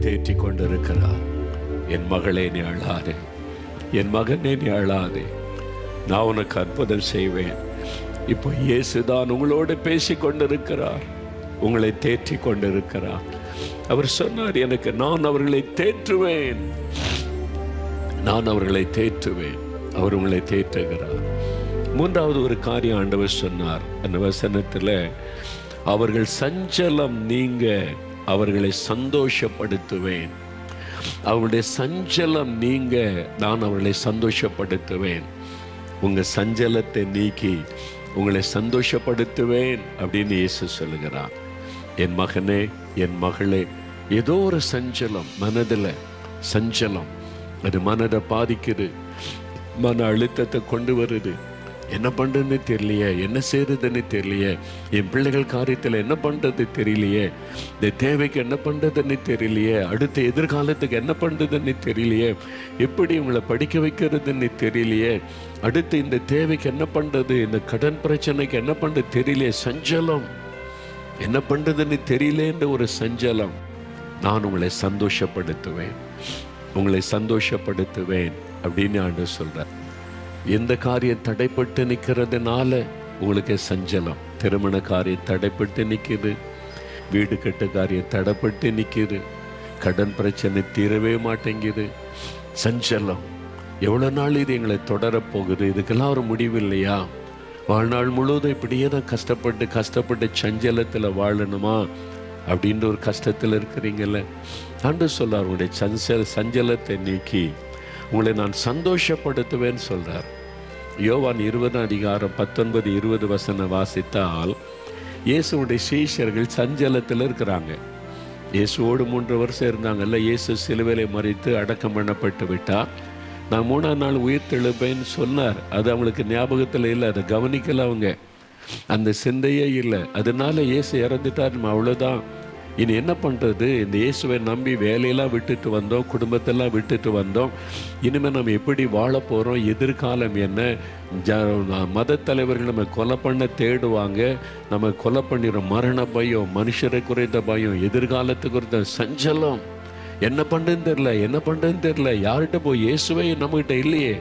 தேற்றி கொண்டிருக்கிறார். என் மகளே நீ அழாதே, என் மகனே நீ அழாதே, நான் உனக்கு அற்புதம் செய்வேன். இப்போ இயேசுதான் உங்களோடு பேசி கொண்டிருக்கிறார், உங்களை தேற்றி கொண்டிருக்கிறார். அவர் சொன்னார், எனக்கு நான் அவர்களை தேற்றுவேன், நான் அவர்களை தேற்றுவேன். அவர் உங்களை தேற்றுகிறார். மூன்றாவது ஒரு காரியம் ஆண்டவர் சொன்னார் அந்த வசனத்தில், அவர்கள் சஞ்சலம் நீங்க அவர்களை சந்தோஷப்படுத்துவேன். அவருடைய சஞ்சலம் நீங்க நான் அவர்களை சந்தோஷப்படுத்துவேன். உங்க சஞ்சலத்தை நீக்கி உங்களை சந்தோஷப்படுத்துவேன் அப்படின்னு இயேசு சொல்லுகிறார். என் மகனே, என் மகளே, ஏதோ ஒரு சஞ்சலம், மனதில் சஞ்சலம், அது மனதை பாதிக்குது, மன அழுத்தத்தை கொண்டு வருது. என்ன பண்ணுறதுன்னு தெரியலையே, என்ன செய்யறதுன்னு தெரியலையே, என் பிள்ளைகள் காரியத்தில் என்ன பண்ணுறது தெரியலையே, இந்த தேவைக்கு என்ன பண்ணுறதுன்னு தெரியலையே, அடுத்த எதிர்காலத்துக்கு என்ன பண்ணுறதுன்னு தெரியலையே, எப்படி உங்களை படிக்க வைக்கிறதுன்னு தெரியலையே, அடுத்து இந்த தேவைக்கு என்ன பண்ணுறது, இந்த கடன் பிரச்சனைக்கு என்ன பண்ணுறது தெரியலையே, சஞ்சலம், என்ன பண்ணுறதுன்னு தெரியலேன்ற ஒரு சஞ்சலம். நான் உங்களை சந்தோஷப்படுத்துவேன், உங்களை சந்தோஷப்படுத்துவேன் அப்படின்னு ஆண்டவர் சொல்கிறார். எந்த காரியம் தடைப்பட்டு நிற்கிறதுனால உங்களுக்கு சஞ்சலம், திருமண காரியம் தடைப்பட்டு நிற்கிது, வீடு கட்டு காரியம் தடைப்பட்டு நிற்கிது, கடன் பிரச்சனை தீரவே மாட்டேங்குது, சஞ்சலம், எவ்வளோ நாள் இது எங்களை தொடரப்போகுது, இதுக்கெல்லாம் ஒரு முடிவு இல்லையா, வாழ்நாள் முழுவதும் இப்படியே தான் கஷ்டப்பட்டு சஞ்சலத்தில் வாழணுமா அப்படின்ற ஒரு கஷ்டத்தில் இருக்கிறீங்கல்ல, ஆண்டவர் சொல்றார், உங்களுடைய சஞ்சலத்தை நீக்கி உங்களை நான் சந்தோஷப்படுத்துவேன்னு சொல்றார். யோவான் 20:19-20 வாசித்தால், இயேசுடைய சீஷர்கள் சஞ்சலத்தில் இருக்கிறாங்க. இயேசுவோடு 3 வருஷம் இருந்தாங்கல்ல. இயேசு சிலுவையிலே மரித்து அடக்கம் பண்ணப்பட்டு விட்டார். நான் 3ஆம் நாள் உயிர் தெழுப்பேன்னு சொன்னார். அது அவங்களுக்கு ஞாபகத்தில் இல்லை, அதை கவனிக்கல, அவங்க அந்த சிந்தையே இல்லை. அதனால இயேசு இறந்துட்டார், நம்ம அவ்வளோதான், இனி என்ன பண்ணுறது, இந்த இயேசுவை நம்பி வேலையெல்லாம் விட்டுட்டு வந்தோம், குடும்பத்தெல்லாம் விட்டுட்டு வந்தோம், இனிமேல் நம்ம எப்படி வாழ போகிறோம், எதிர்காலம் என்ன, மத தலைவர்கள் நம்ம கொலை பண்ண தேடுவாங்க, நம்ம கொலை பண்ணிடுறோம், மரண பயம், மனுஷரை குறைந்த பயம், எதிர்காலத்துக்கு குறித்த சஞ்சலம், என்ன பண்ணுறதுன்னு தெரில, யார்கிட்ட போய், இயேசுவே நம்மகிட்ட இல்லையே,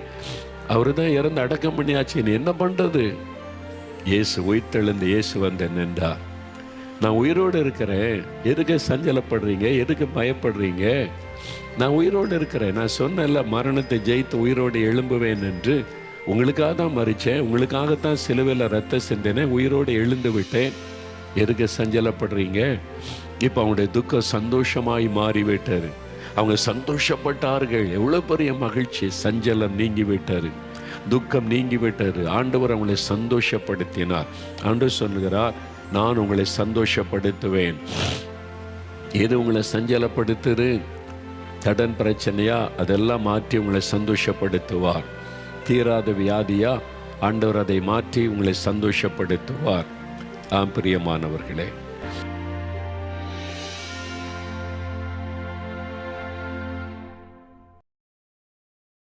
அவர் தான் இறந்து அடக்கம் பண்ணியாச்சு, இனி என்ன பண்ணுறது. இயேசு உயிர்த்தெழுந்த இயேசு வந்து நின்றா, நான் உயிரோடு இருக்கிறேன், எதுக்கு சஞ்சலப்படுறீங்க, எதுக்கு பயப்படுறீங்க, நான் உயிரோடு இருக்கிறேன், நான் சொன்னேன்ல மரணத்தை ஜெயித்து உயிரோடு எழும்புவேன் என்று, உங்களுக்காக தான் மரித்தேன், உங்களுக்காகத்தான் சிலுவையில் ரத்த சிந்தினேன், உயிரோடு எழுந்து விட்டேன், எதுக்கு சஞ்சலப்படுறீங்க. இப்போ அவங்களுடைய துக்கம் சந்தோஷமாய் மாறிவிட்டார், அவங்க சந்தோஷப்பட்டார்கள், எவ்வளோ பெரிய மகிழ்ச்சி, சஞ்சலம் நீங்கி விட்டார், துக்கம் நீங்கி விட்டார், ஆண்டவர் அவங்களை சந்தோஷப்படுத்தினார். ஆண்டவர் சொல்லுகிறார், நான் உங்களை சந்தோஷப்படுத்துவேன். எது உங்களை சஞ்சலப்படுத்துது, கடன் பிரச்சனையா, அதெல்லாம் மாற்றி உங்களை சந்தோஷப்படுத்துவார். தீராத வியாதியா, ஆண்டவர் அதை மாற்றி உங்களை சந்தோஷப்படுத்துவார். பிரியமானவர்களே,